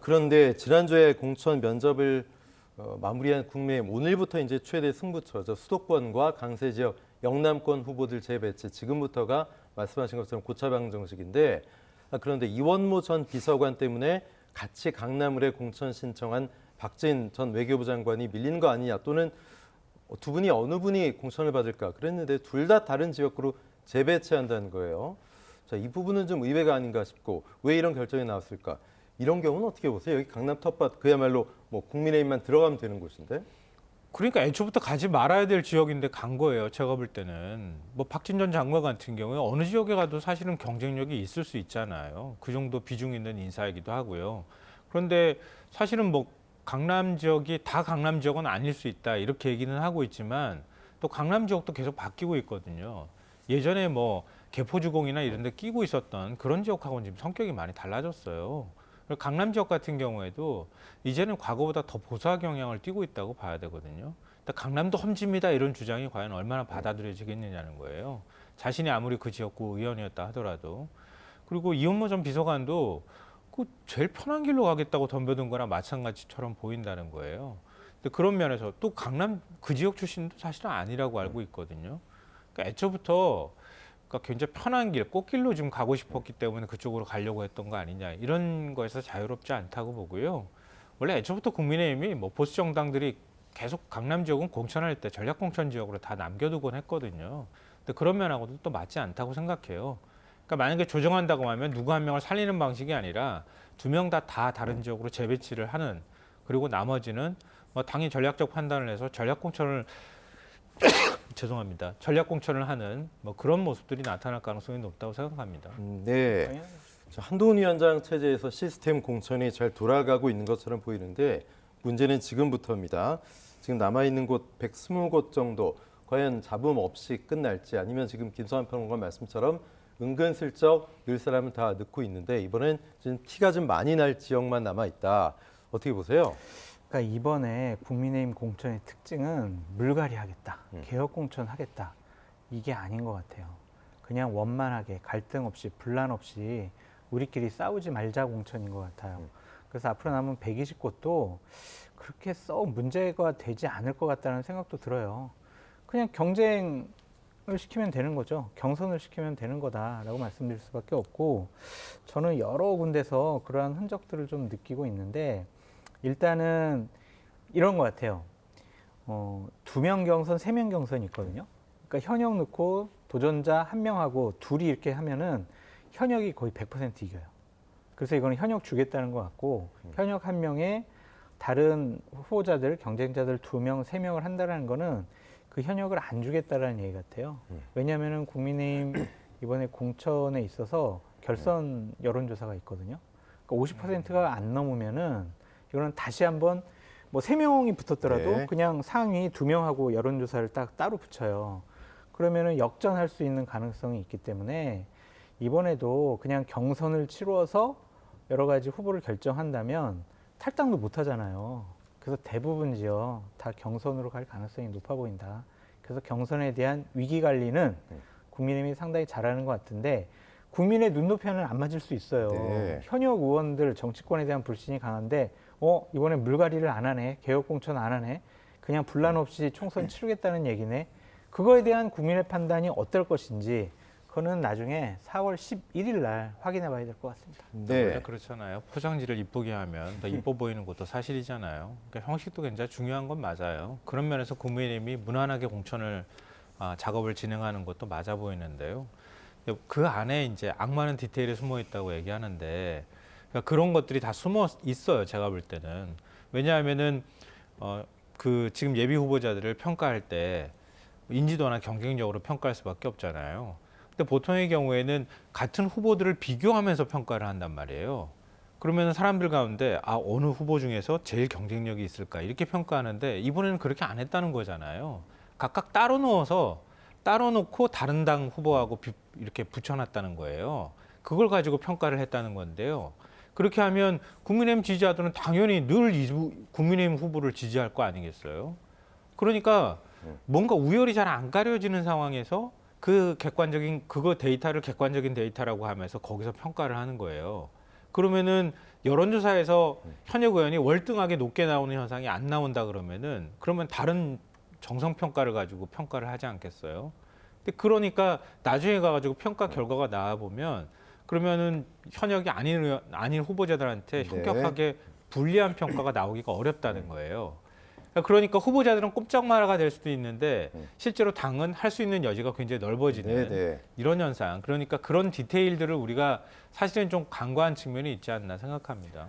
그런데 지난주에 공천 면접을 마무리한 국민의힘 오늘부터 이제 최대 승부처죠. 수도권과 강세 지역 영남권 후보들 재배치 지금부터가 말씀하신 것처럼 고차방 정식인데 그런데 이원모 전 비서관 때문에 같이 강남을에 공천 신청한 박진 전 외교부 장관이 밀린 거 아니냐 또는 두 분이 어느 분이 공천을 받을까 그랬는데 둘 다 다른 지역구로 재배치한다는 거예요. 자, 이 부분은 좀 의외가 아닌가 싶고 왜 이런 결정이 나왔을까? 이런 경우는 어떻게 보세요? 여기 강남 텃밭 그야말로 뭐 국민의힘만 들어가면 되는 곳인데. 그러니까 애초부터 가지 말아야 될 지역인데 간 거예요. 제가 볼 때는. 뭐 박진 전 장관 같은 경우에 어느 지역에 가도 사실은 경쟁력이 있을 수 있잖아요. 그 정도 비중 있는 인사이기도 하고요. 그런데 사실은 뭐 강남 지역이 다 강남 지역은 아닐 수 있다 이렇게 얘기는 하고 있지만 또 강남 지역도 계속 바뀌고 있거든요. 예전에 뭐 개포주공이나 이런 데 끼고 있었던 그런 지역하고는 지금 성격이 많이 달라졌어요. 그리고 강남 지역 같은 경우에도 이제는 과거보다 더 보수화 경향을 띠고 있다고 봐야 되거든요. 강남도 험지입니다 이런 주장이 과연 얼마나 받아들여지겠느냐는 거예요. 자신이 아무리 그 지역구 의원이었다 하더라도. 그리고 이원모 전 비서관도 그 제일 편한 길로 가겠다고 덤벼든 거나 마찬가지처럼 보인다는 거예요. 근데 그런 면에서 또 강남 그 지역 출신도 사실은 아니라고 알고 있거든요. 그러니까 애초부터 그러니까 굉장히 편한 길, 꽃길로 좀 가고 싶었기 때문에 그쪽으로 가려고 했던 거 아니냐 이런 거에서 자유롭지 않다고 보고요. 원래 애초부터 국민의힘이 뭐 보수 정당들이 계속 강남 지역은 공천할 때 전략 공천 지역으로 다 남겨두곤 했거든요. 근데 그런 면하고도 또 맞지 않다고 생각해요. 그러니까 만약에 조정한다고 하면 누구 한 명을 살리는 방식이 아니라 두 명 다 다른 지역으로 재배치를 하는 그리고 나머지는 뭐 당연히 전략적 판단을 해서 전략 공천을 죄송합니다. 전략 공천을 하는 뭐 그런 모습들이 나타날 가능성이 높다고 생각합니다. 네. 한동훈 위원장 체제에서 시스템 공천이 잘 돌아가고 있는 것처럼 보이는데 문제는 지금부터입니다. 지금 남아있는 곳 120곳 정도 과연 잡음 없이 끝날지 아니면 지금 김성환 평론가 말씀처럼 은근슬쩍 늘 사람을 다 넣고 있는데 이번엔 지금 티가 좀 많이 날 지역만 남아있다. 어떻게 보세요? 그러니까 이번에 국민의힘 공천의 특징은 물갈이 하겠다, 개혁 공천 하겠다 이게 아닌 것 같아요. 그냥 원만하게 갈등 없이 분란 없이 우리끼리 싸우지 말자 공천인 것 같아요. 그래서 앞으로 남은 120곳도 그렇게 썩 문제가 되지 않을 것 같다는 생각도 들어요. 그냥 경쟁을 시키면 되는 거죠. 경선을 시키면 되는 거다라고 말씀드릴 수밖에 없고 저는 여러 군데서 그러한 흔적들을 좀 느끼고 있는데 일단은 이런 것 같아요. 2명 경선, 3명 경선이 있거든요. 그러니까 현역 넣고 도전자 1명하고 둘이 이렇게 하면은 현역이 거의 100% 이겨요. 그래서 이거는 현역 주겠다는 것 같고 현역 1명에 다른 후보자들, 경쟁자들 2명, 3명을 한다는 거는 그 현역을 안 주겠다라는 얘기 같아요. 왜냐하면은 국민의힘 이번에 공천에 있어서 결선 여론조사가 있거든요. 그러니까 50%가 안 넘으면은 이거는 다시 한번 뭐 3명이 붙었더라도 네. 그냥 상위 2명하고 여론조사를 딱 따로 붙여요. 그러면은 역전할 수 있는 가능성이 있기 때문에 이번에도 그냥 경선을 치루어서 여러 가지 후보를 결정한다면 탈당도 못 하잖아요. 그래서 대부분 지역 다 경선으로 갈 가능성이 높아 보인다. 그래서 경선에 대한 위기 관리는 국민의힘이 상당히 잘하는 것 같은데 국민의 눈높이는 안 맞을 수 있어요. 네. 현역 의원들 정치권에 대한 불신이 강한데 이번에 물갈이를 안 하네. 개혁 공천 안 하네. 그냥 분란 없이 총선 치르겠다는 얘기네. 그거에 대한 국민의 판단이 어떨 것인지 그거는 나중에 4월 11일 날 확인해 봐야 될 것 같습니다. 원래 네. 그렇잖아요. 포장지를 이쁘게 하면 더 이뻐 보이는 것도 사실이잖아요. 그러니까 형식도 굉장히 중요한 건 맞아요. 그런 면에서 국민의힘이 무난하게 공천을 작업을 진행하는 것도 맞아 보이는데요. 그 안에 이제 악마는 디테일에 숨어 있다고 얘기하는데 그러니까 그런 것들이 다 숨어 있어요. 제가 볼 때는 왜냐하면은 그 지금 예비 후보자들을 평가할 때 인지도나 경쟁력으로 평가할 수밖에 없잖아요. 근데 보통의 경우에는 같은 후보들을 비교하면서 평가를 한단 말이에요. 그러면 사람들 가운데 어느 후보 중에서 제일 경쟁력이 있을까 이렇게 평가하는데 이번에는 그렇게 안 했다는 거잖아요. 각각 따로 놓고 다른 당 후보하고 이렇게 붙여놨다는 거예요. 그걸 가지고 평가를 했다는 건데요. 그렇게 하면 국민의힘 지지자들은 당연히 늘 국민의힘 후보를 지지할 거 아니겠어요? 그러니까 뭔가 우열이 잘 안 가려지는 상황에서 그 데이터를 객관적인 데이터라고 하면서 거기서 평가를 하는 거예요. 그러면은 여론조사에서 현역 의원이 월등하게 높게 나오는 현상이 안 나온다 그러면 다른 정성평가를 가지고 평가를 하지 않겠어요? 근데 그러니까 나중에 가가지고 평가 결과가 나와 보면 그러면은 현역이 아닌 후보자들한테 네. 현격하게 불리한 평가가 나오기가 어렵다는 거예요. 그러니까 후보자들은 꼼짝마라가 될 수도 있는데 실제로 당은 할 수 있는 여지가 굉장히 넓어지는 네. 이런 현상. 그러니까 그런 디테일들을 우리가 사실은 좀 간과한 측면이 있지 않나 생각합니다.